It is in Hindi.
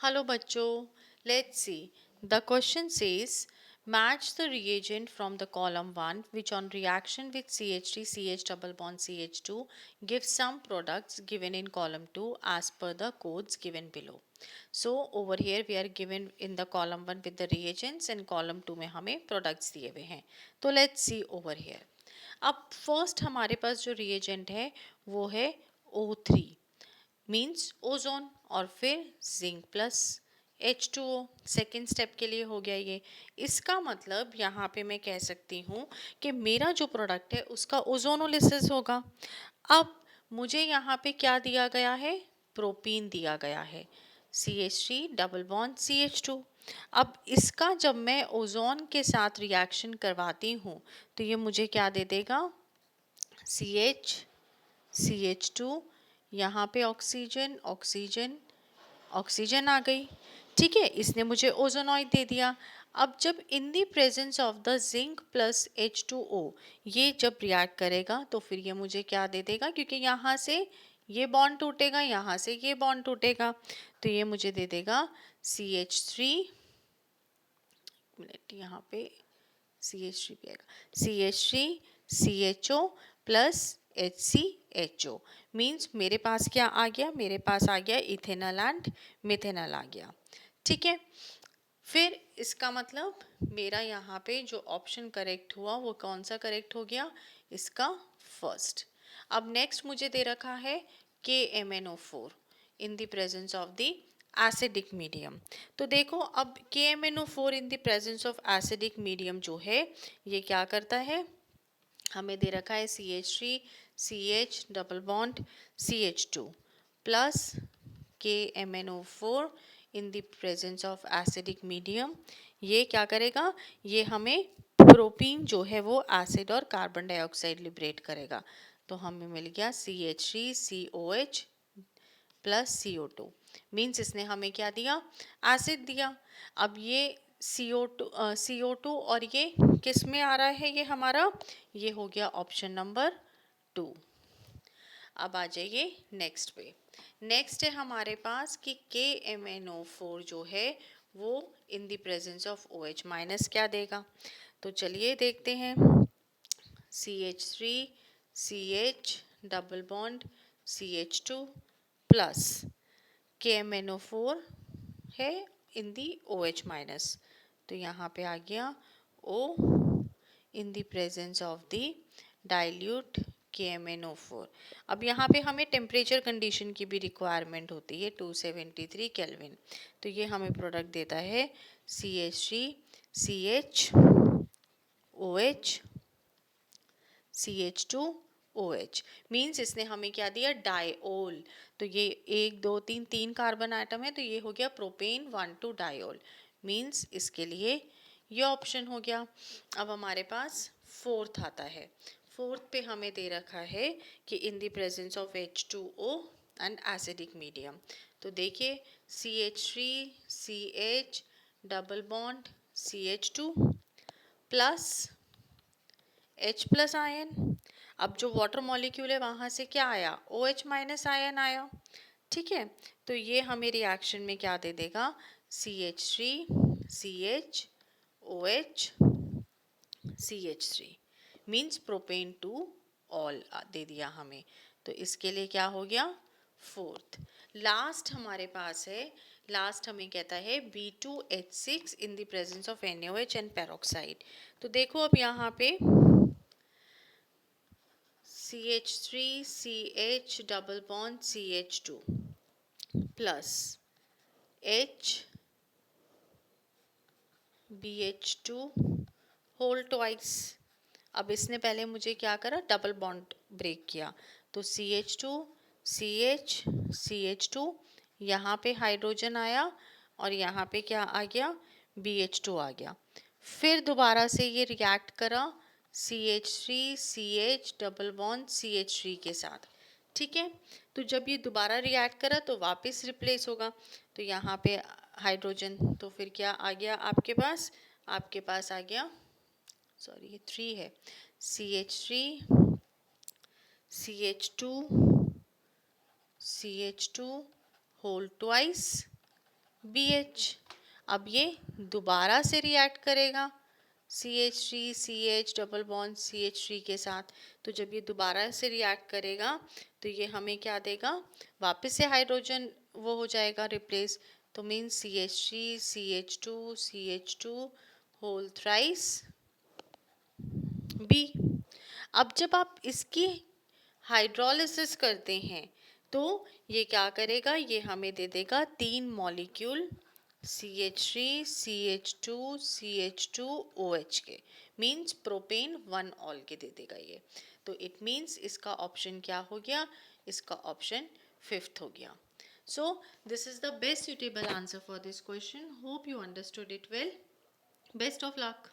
Hello bachcho, let's see. The question says match the reagent from the column 1 which on reaction with CH3 CH double bond CH2 gives some products given in column 2 as per the codes given below. So over here we are given in the column 1 with the reagents and column 2 में हमें products दिए हुए हैं. तो let's see over here. अब first हमारे पास जो reagent है वो है O3 मीन्स ओजोन और फिर zinc plus H2O second step के लिए हो गया ये. इसका मतलब यहाँ पे मैं कह सकती हूँ कि मेरा जो प्रोडक्ट है उसका ओजोनोलिसिस होगा. अब मुझे यहाँ पे क्या दिया गया है, प्रोपीन दिया गया है, CH3 डबल बॉन्ड CH2. अब इसका जब मैं ओजोन के साथ रिएक्शन करवाती हूँ तो ये मुझे क्या दे देगा, CH2, यहाँ पे ऑक्सीजन ऑक्सीजन ऑक्सीजन आ गई. ठीक है, इसने मुझे ओजोनॉइड दे दिया. अब जब इन the presence of the zinc plus H2O ये जब रिएक्ट करेगा तो फिर ये मुझे क्या दे देगा, क्योंकि यहाँ से ये बॉन्ड टूटेगा, यहाँ से ये बॉन्ड टूटेगा, तो ये मुझे दे देगा CH3, मिनट यहाँ पे CH3 भी आएगा, CH3 CHO plus HCHO. Means मेरे पास क्या आ गया, मेरे पास आ गया इथेनॉल एंड मिथेनॉल आ गया. ठीक है, फिर इसका मतलब मेरा यहाँ पे जो ऑप्शन करेक्ट हुआ वो कौन सा करेक्ट हो गया, इसका फर्स्ट. अब नेक्स्ट मुझे दे रखा है KMNO4 in the presence of the acidic medium. तो देखो अब KMNO4 in the presence of acidic medium जो है ये क्या करता है, हमें दे रखा है CH3 CH double bond CH2 plus KMNO4 in the presence of acidic medium. ये क्या करेगा, ये हमें प्रोपीन जो है वो एसिड और कार्बन डाइऑक्साइड लिबरेट करेगा. तो हमें मिल गया CH3 COH plus CO2. Means इसने हमें क्या दिया, एसिड दिया. अब ये CO2 और ये किस में आ रहा है, ये हमारा ये हो गया ऑप्शन नंबर 2. अब आ जाइए नेक्स्ट पे. नेक्स्ट है हमारे पास कि KMNO4 जो है वो इन the presence of OH minus क्या देगा. तो चलिए देखते हैं. CH3 CH double bond CH2 plus KMNO4 है इन दी OH माइनस. तो यहाँ पे आ गया O in the presence of the dilute KMNO4. अब यहाँ पे हमें टेम्परेचर कंडीशन की भी रिक्वायरमेंट होती है 273 केल्विन. तो ये हमें प्रोडक्ट देता है CH3 CH OH CH2 OH. Means इसने हमें क्या दिया, डायोल. तो ये 1 2 3 3 कार्बन आइटम है, तो ये हो गया प्रोपेन 1,2 डायोल. मीन्स इसके लिए ये ऑप्शन हो गया. अब हमारे पास फोर्थ आता है. फोर्थ पे हमें दे रखा है कि इन the presence of H2O and acidic medium. तो देखिए CH3 CH double bond CH2 plus H plus ion. अब जो वाटर मॉलिक्यूल है वहाँ से क्या आया, OH माइनस आयन आया. ठीक है, तो ये हमें रिएक्शन में क्या दे देगा, CH3 CH OH CH3 means propane two all they दिया हमें. तो इसके लिए क्या हो गया, फोर्थ. लास्ट हमारे पास है, लास्ट हमें कहता है B2H6 in the presence of NaOH and peroxide. तो देखो अब यहाँ पे CH3 CH double bond CH2 plus H BH2 whole twice. अब इसने पहले मुझे क्या करा, डबल बॉन्ड ब्रेक किया. तो CH2 CH CH2 यहाँ पे हाइड्रोजन आया और यहाँ पे क्या आ गया, BH2 आ गया. फिर दोबारा से ये रिएक्ट करा CH3 CH double bond CH3 के साथ. ठीक है, तो जब ये दोबारा रिएक्ट करा तो वापस रिप्लेस होगा. तो यहाँ पे हाइड्रोजन, तो फिर क्या आ गया आपके पास, आपके पास आ गया, सॉरी ये 3 है, CH3 CH2 CH2 whole twice BH। अब ये दोबारा से रिएक्ट करेगा CH3 CH double bond CH3 के साथ। तो जब ये दोबारा से रिएक्ट करेगा तो ये हमें क्या देगा, वापस से हाइड्रोजन वो हो जाएगा रिप्लेस। तो means CH3 CH2 CH2 whole thrice B। अब जब आप इसकी हाइड्रोलिसिस करते हैं तो ये क्या करेगा, ये हमें दे देगा 3 मॉलिक्यूल CH3 CH2 CH2OH के, मीन्स प्रोपेन 1 ऑल के दे देगा ये। तो इट मीन्स इसका ऑप्शन क्या हो गया, इसका ऑप्शन 5th हो गया। So this is the best suitable answer for this question. Hope you understood it well. Best of luck.